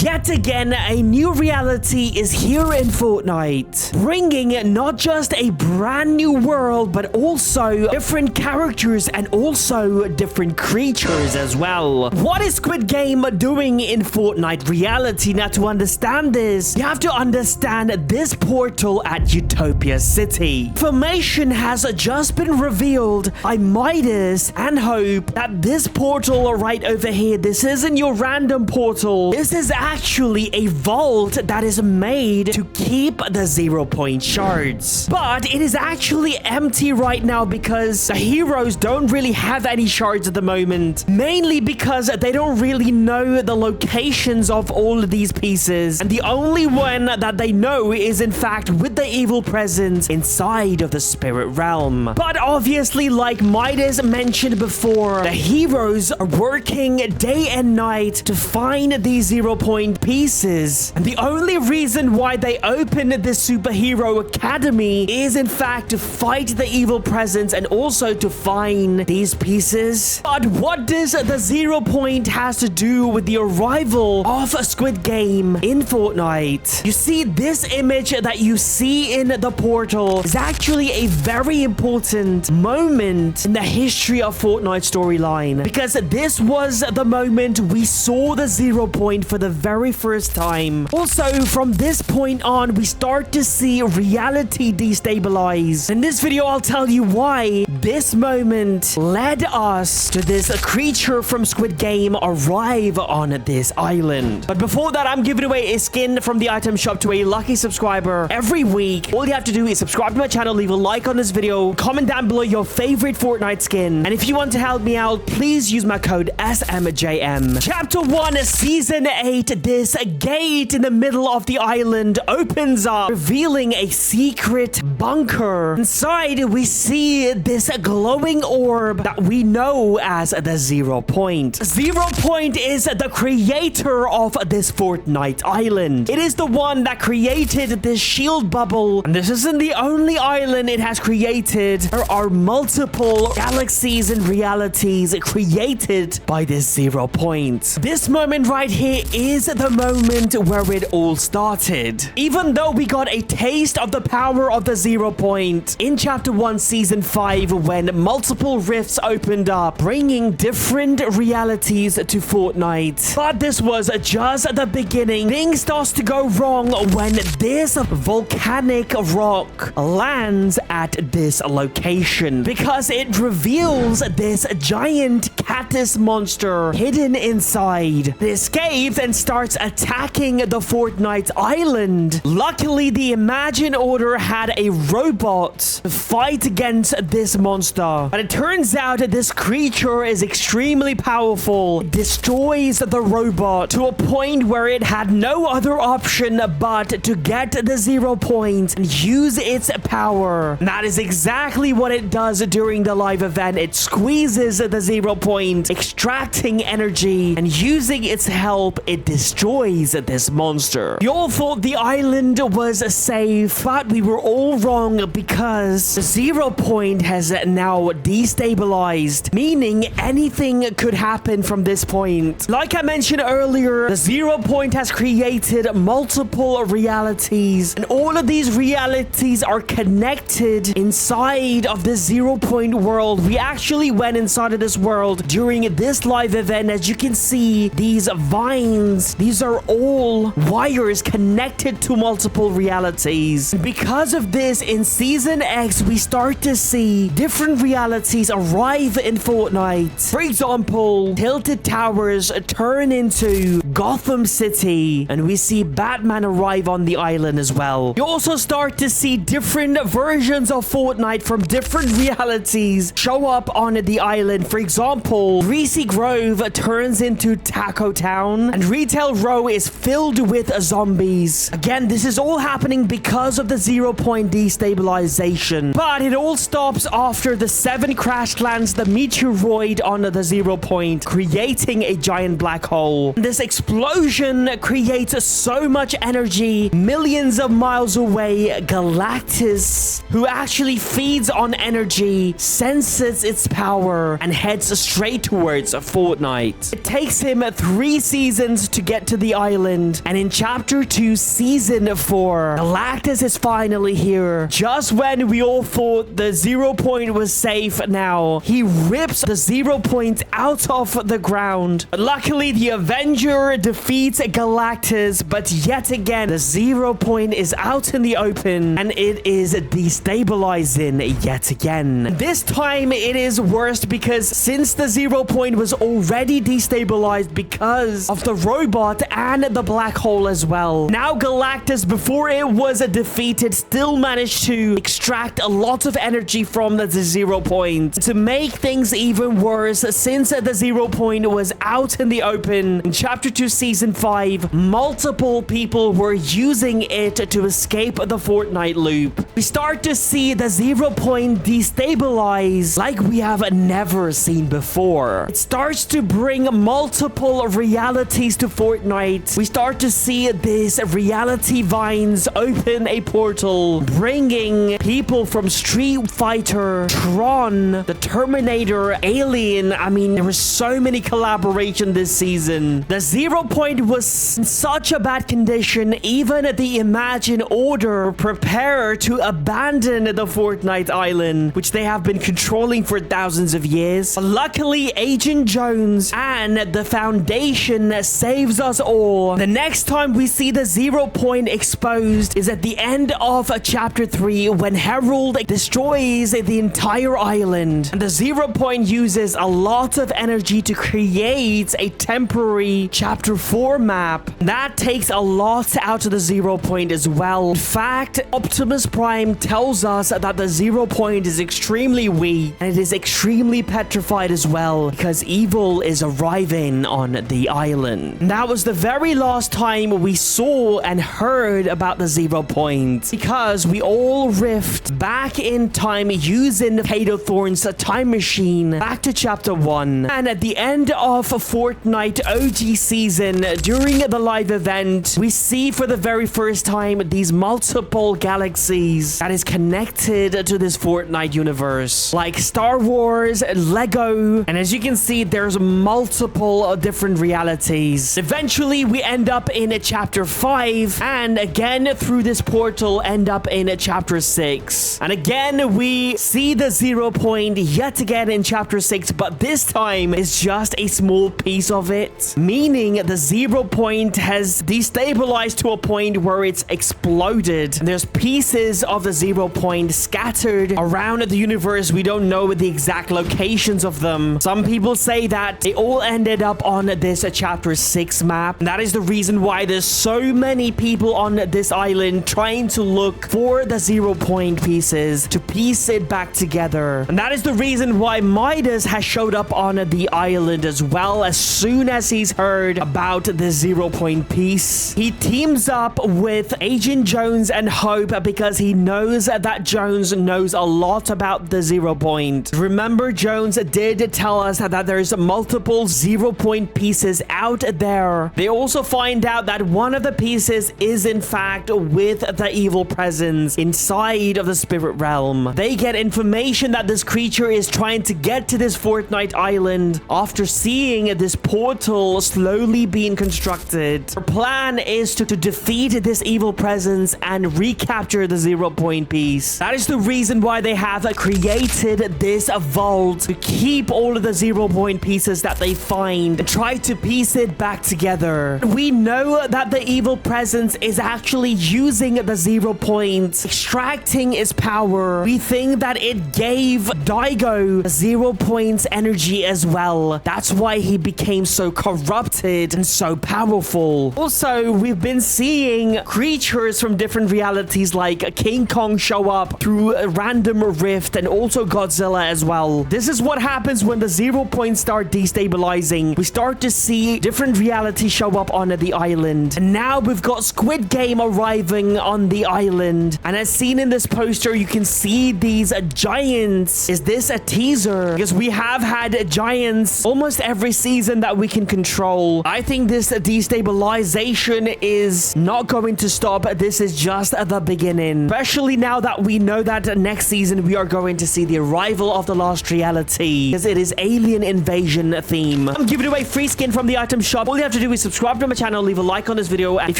Yet again, a new reality is here in Fortnite, bringing not just a brand new world, but also different characters and also different creatures as well. What is Squid Game doing in Fortnite reality? Now, to understand this, you have to understand this portal at Utopia City. Information has just been revealed by Midas and Hope that this portal right over here, this isn't your random portal. This is actually a vault that is made to keep the 0-point shards. But it is actually empty right now because the heroes don't really have any shards at the moment. Mainly because they don't really know the locations of all of these pieces. And the only one that they know is in fact with the evil presence inside of the spirit realm. But obviously, like Midas mentioned before, the heroes are working day and night to find these 0-point pieces. And the only reason why they opened this superhero academy is in fact to fight the evil presence and also to find these pieces. But what does the 0-point has to do with the arrival of a Squid Game in Fortnite? You see, this image that you see in the portal is actually a very important moment in the history of Fortnite storyline, because this was the moment we saw the 0-point for the very first time. Also, from this point on, we start to see reality destabilize. In this video, I'll tell you why this moment led us to this creature from Squid Game arrive on this island. But before that, I'm giving away a skin from the item shop to a lucky subscriber every week. All you have to do is subscribe to my channel, leave a like on this video, comment down below your favorite Fortnite skin, and if you want to help me out, please use my code SMJM. Chapter 1, Season 8. This gate in the middle of the island opens up, revealing a secret bunker. Inside, we see this glowing orb that we know as the 0-point. 0-point is the creator of this Fortnite island. It is the one that created this shield bubble, and this isn't the only island it has created. There are multiple galaxies and realities created by this 0-point. This moment right here is the moment where it all started. Even though we got a taste of the power of the 0-point in Chapter 1, Season 5, when multiple rifts opened up, bringing different realities to Fortnite. But this was just the beginning. Things starts to go wrong when this volcanic rock lands at this location, because it reveals this giant cactus monster hidden inside. It escapes and starts attacking the Fortnite island. Luckily, the Imagine Order had a robot to fight against this monster, but it turns out that this creature is extremely powerful. It destroys the robot to a point where it had no other option but to get the 0-point and use its power. And that is exactly what it does during the live event. It squeezes the 0-point, extracting energy, and using its help, it destroys this monster. We all thought the island was safe, but we were all wrong, because the 0-point has now destabilized, meaning anything could happen from this point. Like I mentioned earlier, the 0-point has created multiple realities, and all of these realities are connected inside of the 0-point world. We actually went inside of this world during this live event. As you can see, these vines, these are all wires connected to multiple realities. Because of this, in Season X, we start to see different realities arrive in Fortnite. For example, Tilted Towers turn into Gotham City, and we see Batman arrive on the island as well. You also start to see different versions of Fortnite from different realities show up on the island. For example, Greasy Grove turns into Taco Town, and Retail Row is filled with zombies. Again, this is all happening because of the 0-point destabilization. But it all stops after the 7 crash lands the meteoroid on the 0-point, creating a giant black hole. This explosion creates so much energy millions of miles away. Galactus, who actually feeds on energy, senses its power and heads straight towards Fortnite. It takes him 3 seasons to get to the island. And in chapter 2, season 4, Galactus is finally here. Just when we all thought the 0 point was safe now, he rips the 0 point out of the ground. But luckily, the Avenger defeats Galactus, but yet again, the 0 point is out in the open, and it is destabilizing yet again. This time, it is worse because since the 0 point was already destabilized because of the robot and the black hole as well, now Galactus, before it was defeated, still managed to extract a lot of energy from the 0 point. To make things even worse, since the 0 point was out in the open, in chapter 2, season 5, multiple people were using it to escape the Fortnite loop. We start to see the 0 point destabilize like we have never seen before. It starts to bring multiple realities to Fortnite. We start to see these reality vines open a portal, bringing people from Street Fighter, Tron, the Terminator, Alien. I mean, there was so many collaboration this season. The 0 point was in such a bad condition, even the Imagine Order prepare to abandon the Fortnite island, which they have been controlling for thousands of years. Luckily, Agent Jones and the Foundation saves us all. The next time we see the 0 point exposed is at the end of chapter 3, when Herald destroys the entire island. And the 0 point uses a lot of energy to create a temporary chapter 4 map. That takes a lot out of the 0 point as well. In fact, Optimus Prime tells us that the 0 point is extremely weak, and it is extremely petrified as well because evil is arriving on the island. And that was the very last time we saw and heard about the 0 point, because we all rift back in time using Kato Thorne's time machine back to chapter 1. And at the end of Fortnite OG season, during the live event, we see for the very first time these multiple galaxies that is connected to this Fortnite universe, like Star Wars, Lego, and as you can see, there's multiple different realities. Eventually, we end up in chapter 5, and again through this portal end up in chapter 6. And again, we see the 0 point yet again in chapter 6, but this time it's just a small piece of it, meaning the 0 point has destabilized to a point where it's exploded. There's pieces of the 0 point scattered around the universe. We don't know the exact locations of them. Some people say that they all ended up on this chapter 6 map. And that is the reason why there's so many people on this island trying to look for the 0 point pieces to piece it back together. And that is the reason why Midas has showed up on the island as well. As soon as he's heard about the 0 point piece, he teams up with Agent Jones and Hope because he knows that Jones knows a lot about the 0 point. Remember, Jones did tell us that there's multiple 0 point pieces out there. They also find out that one of the pieces is in fact with the evil presence inside of the spirit realm. They get information that this creature is trying to get to this Fortnite island after seeing this portal slowly being constructed. Their plan is to defeat this evil presence and recapture the 0 point piece. That is the reason why they have created this vault, to keep all of the 0 point pieces that they find and try to piece it back together. We know that the evil presence is actually using the 0 point, extracting its power. We think that it gave Daigo 0 points energy as well. That's why he became so corrupted and so powerful. Also, we've been seeing creatures from different realities like King Kong show up through a random rift, and also Godzilla as well. This is what happens when the 0 points start destabilizing. We start to see different realities show up on the island. And now we've got Squid Game arriving on the island. And as seen in this poster, you can see these giants. Is this a teaser? Because we have had giants almost every season that we can control. I think this destabilization is not going to stop. This is just the beginning. Especially now that we know that next season we are going to see the arrival of the last reality, because it is alien invasion theme. I'm giving away free skin from the item shop. All you have to do is subscribe to my channel, leave a like on this video, and if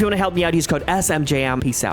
you want to help me out, use code SMJM. Peace out.